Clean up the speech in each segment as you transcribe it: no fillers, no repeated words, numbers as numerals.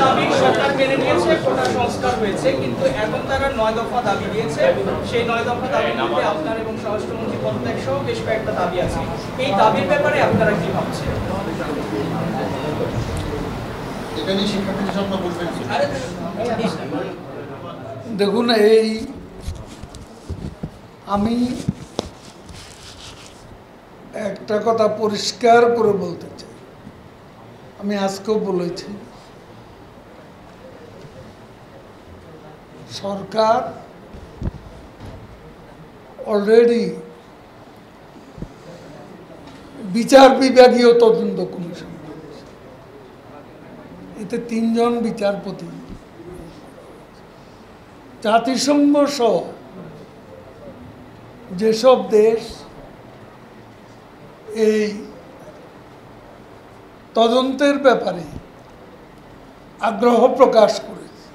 দাবি সরকার মেনে নিয়েছে, কোটা সংস্কার হয়েছে, কিন্তু এখন তারা 9 দফা দাবি দিয়েছে। সেই 9 দফা দাবির মধ্যে আপনার এবং স্বরাষ্ট্রমন্ত্রী পদত্যাগ সহ বেশ কয়েকটা দাবি আছে। এই দাবির ব্যাপারে আপনারা কি ভাবছেন? দেখুন, আমি একটা কথা পরিষ্কার করে বলতে চাই, আমি আজকেও বলেছি, সরকার অলরেডি বিচার বিভাগীয় তদন্ত কমিশন, এতে 3 জন বিচারপতি, জাতিসংঘ সহ যেসব দেশ এই তদন্তের ব্যাপারে আগ্রহ প্রকাশ করেছে,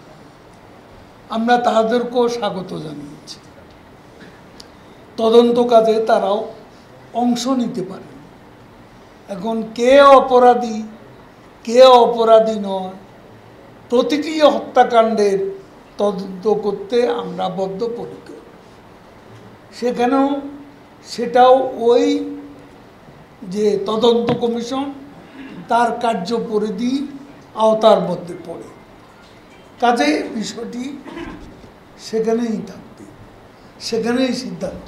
আমরা তাদেরকেও স্বাগত জানিয়েছি। তদন্ত কাজে তারাও অংশ নিতে পারে। এখন কে অপরাধী কে অপরাধী নয়, প্রতিটি হত্যাকাণ্ডের তদন্ত করতে আমরা বদ্ধপরিকর। সেটাও ওই যে তদন্ত কমিশন, তার কার্যপরিধি আওতার মধ্যে পড়ে। কাজে বিষয়টি সেখানেই থাকবে, সেখানেই সিদ্ধান্ত।